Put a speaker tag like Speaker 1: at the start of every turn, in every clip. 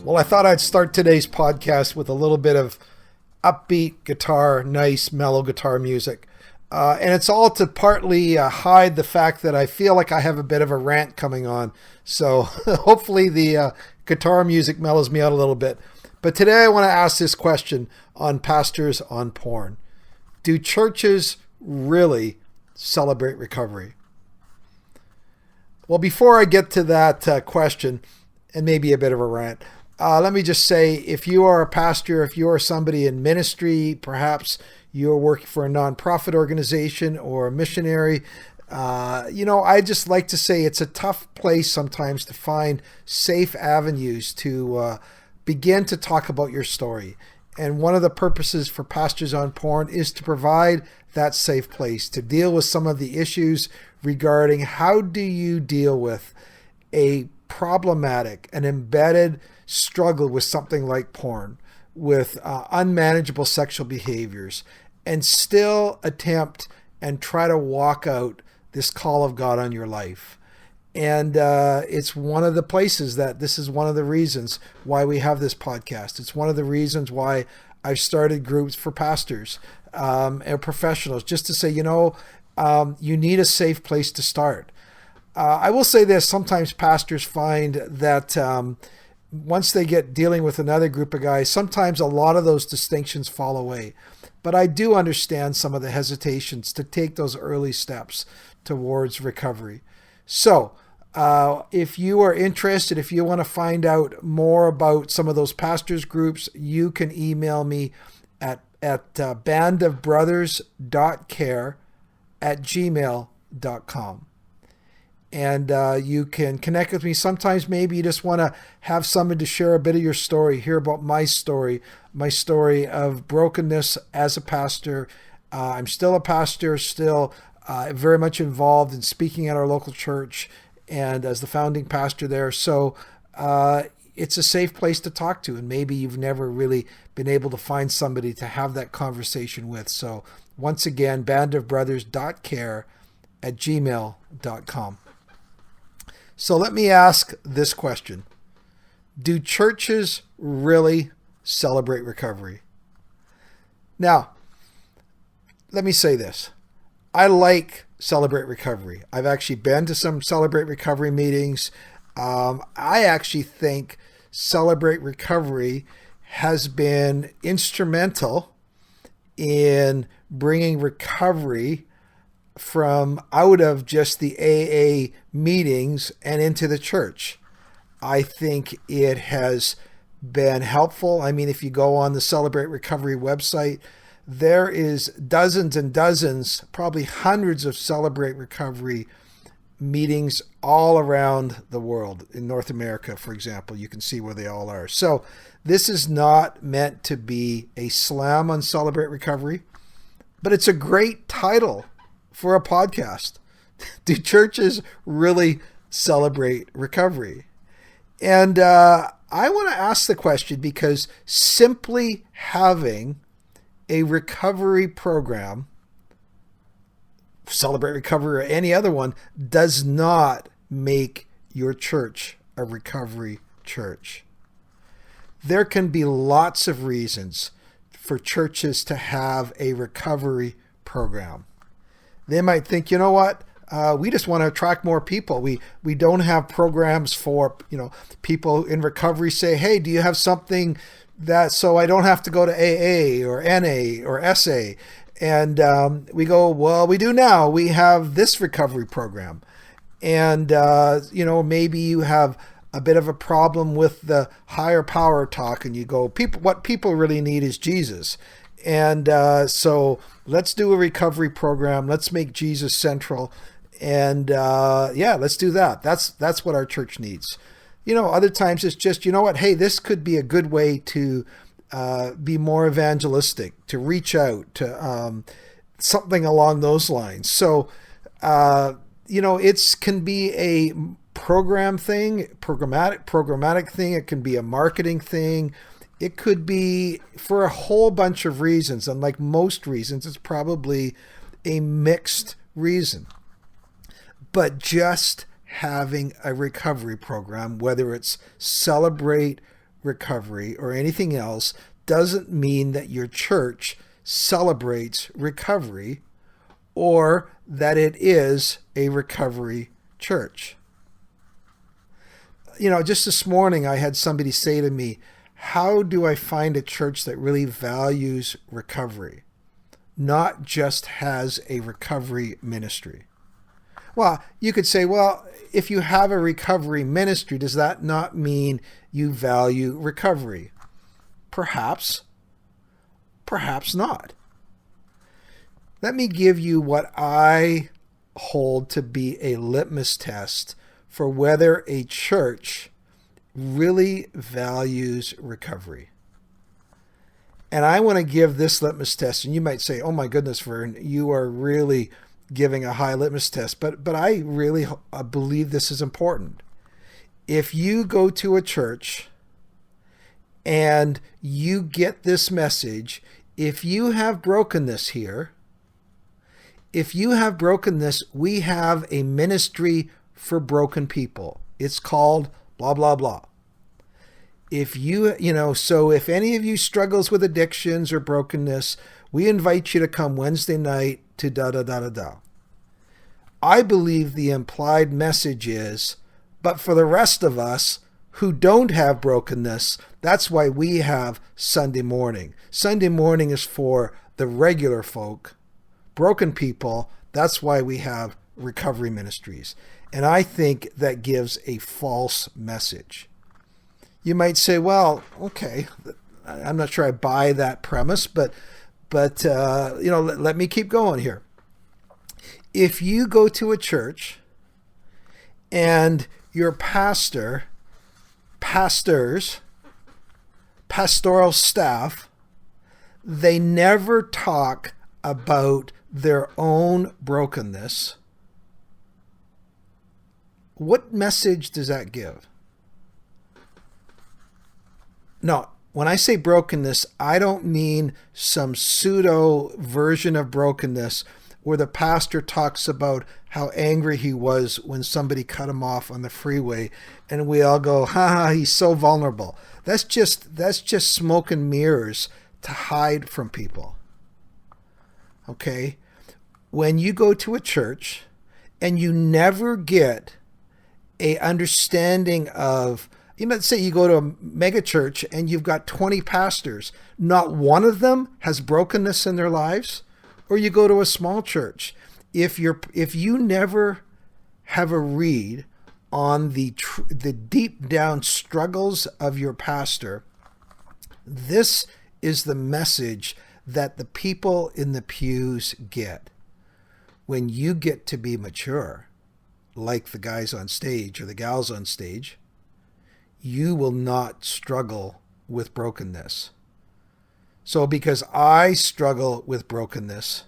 Speaker 1: Well, I thought I'd start today's podcast with a little bit of upbeat guitar, nice mellow guitar music. And it's all to partly hide the fact that I feel like I have a bit of a rant coming on. So hopefully the guitar music mellows me out a little bit. But today I want to ask this question on Pastors on Porn. Do churches really celebrate recovery? Well, before I get to that question, and maybe a bit of a rant, let me just say, if you are a pastor, if you are somebody in ministry, perhaps you're working for a nonprofit organization or a missionary, I just like to say it's a tough place sometimes to find safe avenues to begin to talk about your story. And one of the purposes for Pastors on Porn is to provide that safe place to deal with some of the issues regarding how do you deal with a problematic, an embedded struggle with something like porn, with unmanageable sexual behaviors, and still attempt and try to walk out this call of God on your life. And it's one of the places that this is one of the reasons why we have this podcast. It's one of the reasons why I've started groups for pastors and professionals, just to say, you need a safe place to start. I will say this, sometimes pastors find that once they get dealing with another group of guys, sometimes a lot of those distinctions fall away. But I do understand some of the hesitations to take those early steps towards recovery. So if you are interested, if you want to find out more about some of those pastors groups, you can email me at bandofbrothers.care @gmail.com. And you can connect with me. Sometimes maybe you just want to have someone to share a bit of your story, hear about my story of brokenness as a pastor. I'm still a pastor, still very much involved in speaking at our local church and as the founding pastor there. So it's a safe place to talk to. And maybe you've never really been able to find somebody to have that conversation with. So once again, bandofbrothers.care @gmail.com. So let me ask this question. Do churches really celebrate recovery? Now, let me say this. I like Celebrate Recovery. I've actually been to some Celebrate Recovery meetings. I actually think Celebrate Recovery has been instrumental in bringing recovery from out of just the AA meetings and into the church. I think it has been helpful. I mean, if you go on the Celebrate Recovery website, there is dozens and dozens, probably hundreds of Celebrate Recovery meetings all around the world. In North America, for example, you can see where they all are. So this is not meant to be a slam on Celebrate Recovery, but it's a great title for a podcast. Do churches really celebrate recovery? And I want to ask the question because simply having a recovery program, Celebrate Recovery or any other one, does not make your church a recovery church. There can be lots of reasons for churches to have a recovery program. They might think, you know what? We just want to attract more people. We don't have programs for, people in recovery say, hey, do you have something that so I don't have to go to AA or NA or SA? And we go, well, we do now. We have this recovery program. And, maybe you have a bit of a problem with the higher power talk and you go, what people really need is Jesus. And so let's do a recovery program. Let's make Jesus central. And let's do that. That's what our church needs. Other times it's just, hey, this could be a good way to be more evangelistic, to reach out, to something along those lines. So, it can be a programmatic thing. It can be a marketing thing. It could be for a whole bunch of reasons. And like most reasons, it's probably a mixed reason. But just having a recovery program, whether it's Celebrate recovery or anything else doesn't mean that your church celebrates recovery or that it is a recovery church. Just this morning I had somebody say to me, how do I find a church that really values recovery, not just has a recovery ministry? Well, you could say, well, if you have a recovery ministry, does that not mean you value recovery? Perhaps. Perhaps not. Let me give you what I hold to be a litmus test for whether a church really values recovery. And I want to give this litmus test, and you might say, oh my goodness, Vern, you are really giving a high litmus test, but I really believe this is important. If you go to a church and you get this message, if you have brokenness here, we have a ministry for broken people. It's called blah, blah, blah. So if any of you struggles with addictions or brokenness, we invite you to come Wednesday night to da, da, da, da, da. I believe the implied message is, but for the rest of us who don't have brokenness, that's why we have Sunday morning. Sunday morning is for the regular folk, broken people. That's why we have recovery ministries. And I think that gives a false message. You might say, well, okay, I'm not sure I buy that premise, but let me keep going here. If you go to a church and your pastors, pastoral staff, they never talk about their own brokenness, what message does that give? No, when I say brokenness, I don't mean some pseudo version of brokenness where the pastor talks about how angry he was when somebody cut him off on the freeway and we all go, ha, he's so vulnerable. That's just smoke and mirrors to hide from people. Okay? When you go to a church and you never get a understanding of, let's say you go to a mega church and you've got 20 pastors, not one of them has brokenness in their lives, or you go to a small church, if you never have a read on the deep down struggles of your pastor, this is the message that the people in the pews get. When you get to be mature, like the guys on stage or the gals on stage, you will not struggle with brokenness. So because I struggle with brokenness,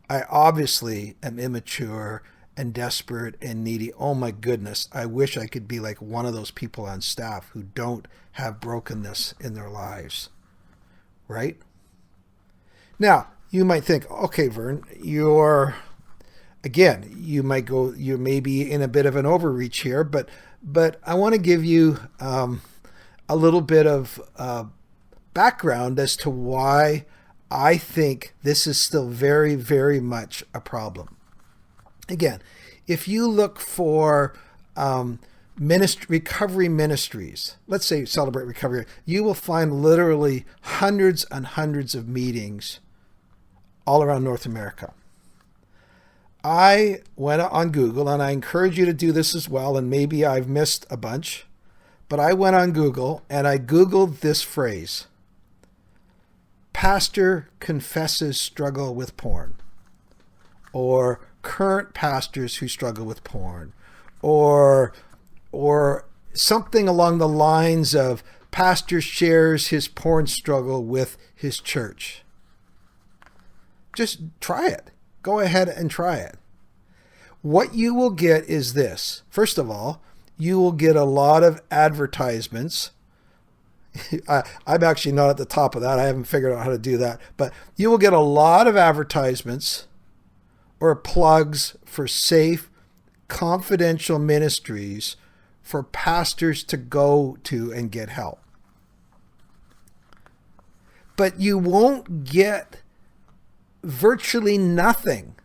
Speaker 1: I obviously am immature and desperate and needy. Oh my goodness, I wish I could be like one of those people on staff who don't have brokenness in their lives. Right? Now, you might think, okay, Vern, you may be in a bit of an overreach here, but I want to give you a little bit of background as to why I think this is still very, very much a problem. Again, if you look for recovery ministries, let's say Celebrate Recovery, you will find literally hundreds and hundreds of meetings all around North America. I went on Google, and I encourage you to do this as well, and maybe I've missed a bunch, but I went on Google and I Googled this phrase: pastor confesses struggle with porn, or current pastors who struggle with porn, or something along the lines of pastor shares his porn struggle with his church. Just try it. Go ahead and try it. What you will get is this. First of all, you will get a lot of advertisements. I'm actually not at the top of that. I haven't figured out how to do that. But you will get a lot of advertisements or plugs for safe, confidential ministries for pastors to go to and get help. But you won't get virtually nothing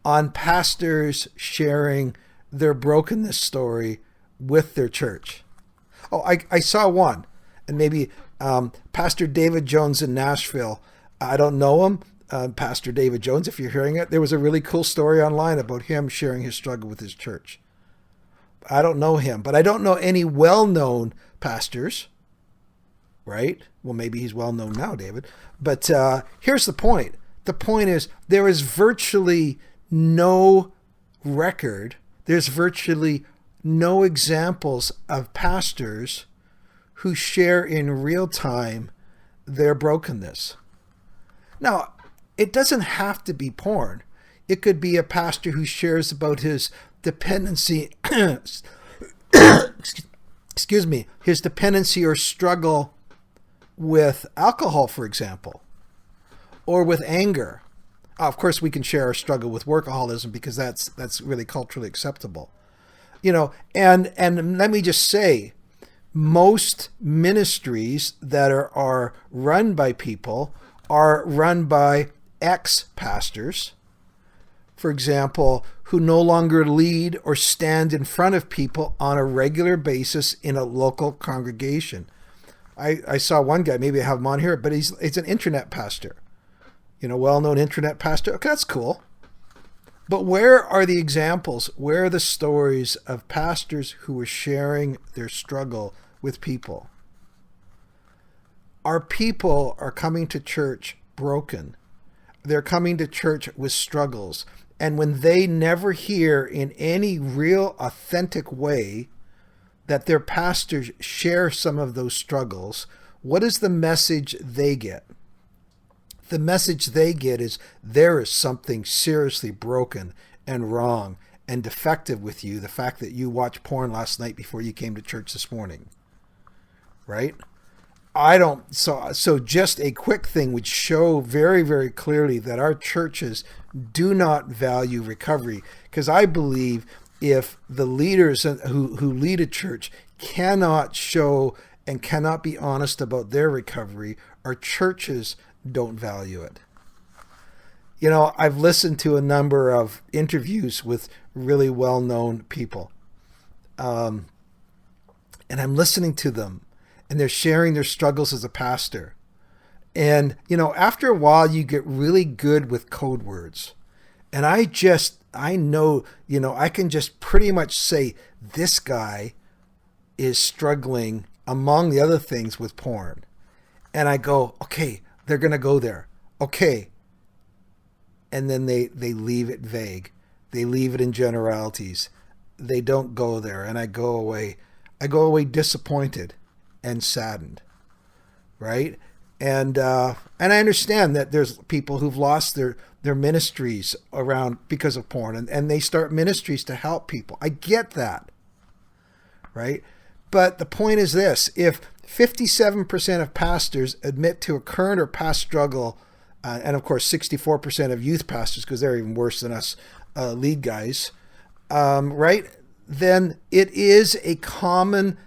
Speaker 1: on pastors sharing their brokenness story with their church. Oh, I saw one, and maybe Pastor David Jones in Nashville. I don't know him. Pastor David Jones, if you're hearing it, there was a really cool story online about him sharing his struggle with his church. I don't know him, but I don't know any well-known pastors, right? Well, maybe he's well-known now, David. But here's the point. The point is there is virtually no record. There's virtually no examples of pastors who share in real time their brokenness. Now, it doesn't have to be porn. It could be a pastor who shares about his dependency, excuse me, his dependency or struggle with alcohol, for example, or with anger. Of course, we can share our struggle with workaholism because that's really culturally acceptable. And let me just say, most ministries that are run by people are run by ex-pastors, for example, who no longer lead or stand in front of people on a regular basis in a local congregation. I saw one guy, maybe I have him on here, but he's an internet pastor, well-known internet pastor. Okay, that's cool. But where are the examples? Where are the stories of pastors who are sharing their struggle with people? Our people are coming to church broken. They're coming to church with struggles. And when they never hear in any real, authentic way that their pastors share some of those struggles, what is the message they get? The message they get is there is something seriously broken and wrong and defective with you. The fact that you watched porn last night before you came to church this morning, right? So just a quick thing would show very, very clearly that our churches do not value recovery, because I believe if the leaders who lead a church cannot show and cannot be honest about their recovery, our churches don't value it. I've listened to a number of interviews with really well-known people. And I'm listening to them, and they're sharing their struggles as a pastor. And, after a while, you get really good with code words. And I know, I can just pretty much say this guy is struggling, among the other things, with porn. And I go, okay, they're going to go there. Okay. And then they leave it vague. They leave it in generalities. They don't go there. And I go away disappointed and saddened. Right? And I understand that there's people who've lost their ministries around because of porn, and they start ministries to help people. I get that. Right? But the point is this: if 57% of pastors admit to a current or past struggle, and of course 64% of youth pastors, because they're even worse than us lead guys, right? Then it is a common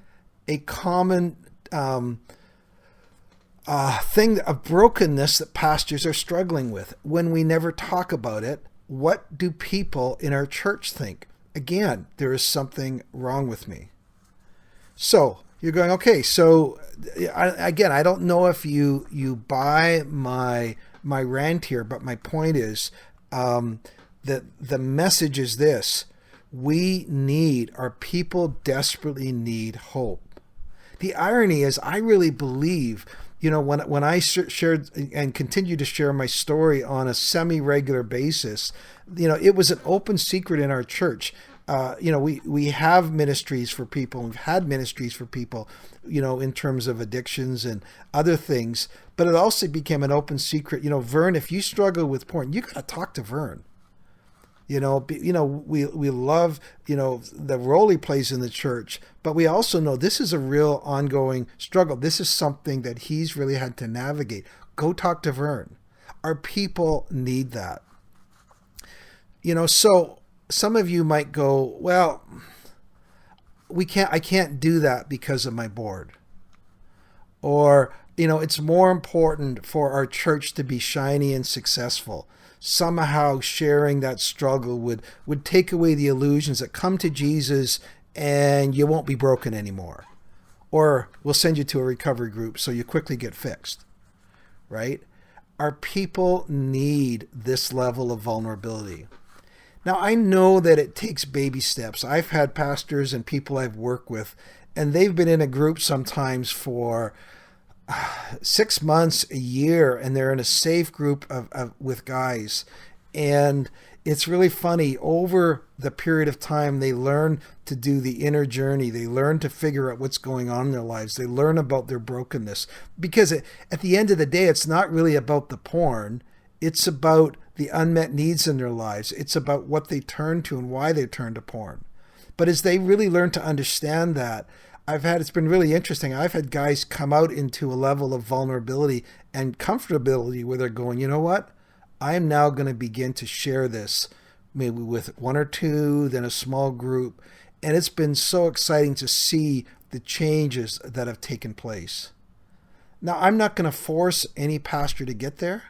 Speaker 1: thing of brokenness that pastors are struggling with. When we never talk about it, what do people in our church think? Again, there is something wrong with me. So you're going, okay, so I don't know if you buy my rant here, but my point is that the message is this: our people desperately need hope. The irony is, I really believe, when I shared and continue to share my story on a semi-regular basis, it was an open secret in our church. We have ministries for people. We've had ministries for people, in terms of addictions and other things. But it also became an open secret. Vern, if you struggle with porn, you got to talk to Vern. We love, the role he plays in the church, but we also know this is a real ongoing struggle. This is something that he's really had to navigate. Go talk to Vern. Our people need that. So some of you might go, well, I can't do that because of my board. Or, it's more important for our church to be shiny and successful. Somehow sharing that struggle would take away the illusions that come to Jesus and you won't be broken anymore. Or we'll send you to a recovery group so you quickly get fixed, right? Our people need this level of vulnerability. Now, I know that it takes baby steps. I've had pastors and people I've worked with, and they've been in a group sometimes for 6 months, a year, and they're in a safe group with guys. And it's really funny. Over the period of time, they learn to do the inner journey. They learn to figure out what's going on in their lives. They learn about their brokenness. Because at the end of the day, it's not really about the porn. It's about the unmet needs in their lives. It's about what they turn to and why they turn to porn. But as they really learn to understand that, it's been really interesting. I've had guys come out into a level of vulnerability and comfortability where they're going, you know what? I am now going to begin to share this maybe with one or two, then a small group. And it's been so exciting to see the changes that have taken place. Now, I'm not going to force any pastor to get there.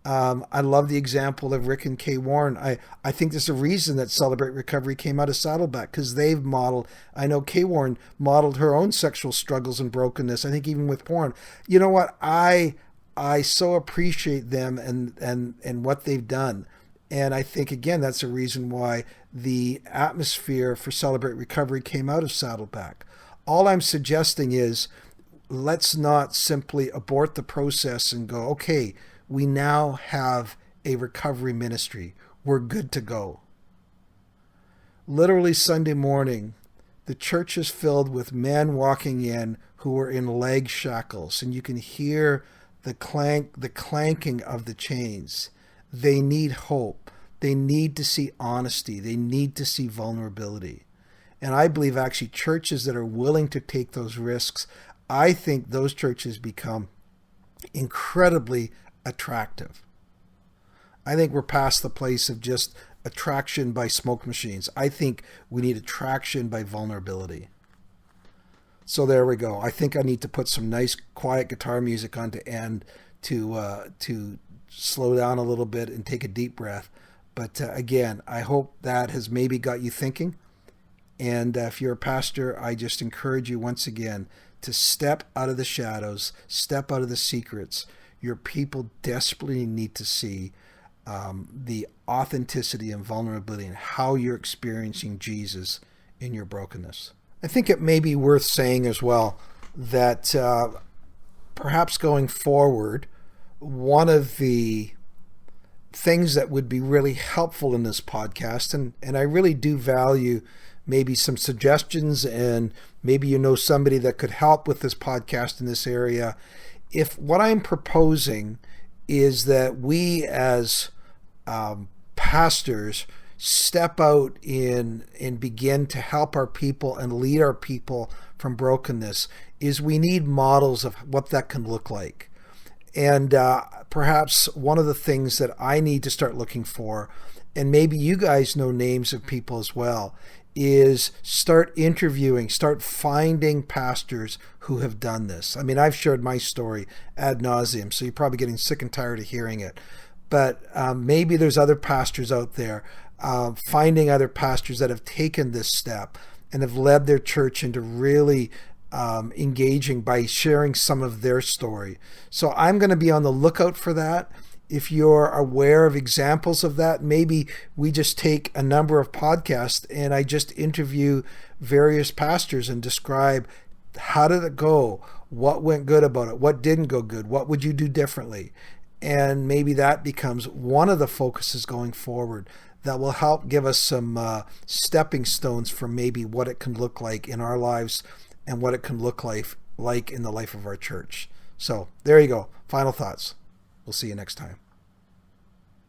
Speaker 1: I love the example of Rick and Kay Warren. I think there's a reason that Celebrate Recovery came out of Saddleback, because they've modeled, I know Kay Warren modeled her own sexual struggles and brokenness, I think even with porn. You know what? I so appreciate them and what they've done. And I think, again, that's a reason why the atmosphere for Celebrate Recovery came out of Saddleback. All I'm suggesting is, let's not simply abort the process and go, okay, we now have a recovery ministry. We're good to go. Literally Sunday morning, the church is filled with men walking in who are in leg shackles, and you can hear the clanking of the chains. They need hope. They need to see honesty. They need to see vulnerability. And I believe actually churches that are willing to take those risks, I think those churches become incredibly attractive. I think we're past the place of just attraction by smoke machines. I think we need attraction by vulnerability. So there we go. I think I need to put some nice quiet guitar music on to end to slow down a little bit and take a deep breath. But again, I hope that has maybe got you thinking. And if you're a pastor, I just encourage you once again to step out of the shadows, step out of the secrets. Your people desperately need to see the authenticity and vulnerability and how you're experiencing Jesus in your brokenness. I think it may be worth saying as well that perhaps going forward, one of the things that would be really helpful in this podcast, and I really do value maybe some suggestions, and maybe you know somebody that could help with this podcast in this area. If what I'm proposing is that we as pastors step out in and begin to help our people and lead our people from brokenness, is we need models of what that can look like. And perhaps one of the things that I need to start looking for, and maybe you guys know names of people as well, is start interviewing, start finding pastors who have done this. I mean, I've shared my story ad nauseum, so you're probably getting sick and tired of hearing it. But maybe there's other pastors out there, finding other pastors that have taken this step and have led their church into really engaging by sharing some of their story. So I'm going to be on the lookout for that. If you're aware of examples of that, maybe we just take a number of podcasts and I just interview various pastors and describe how did it go, what went good about it, what didn't go good, what would you do differently. And maybe that becomes one of the focuses going forward that will help give us some stepping stones for maybe what it can look like in our lives and what it can look like in the life of our church. So there you go. Final thoughts. We'll see you next time.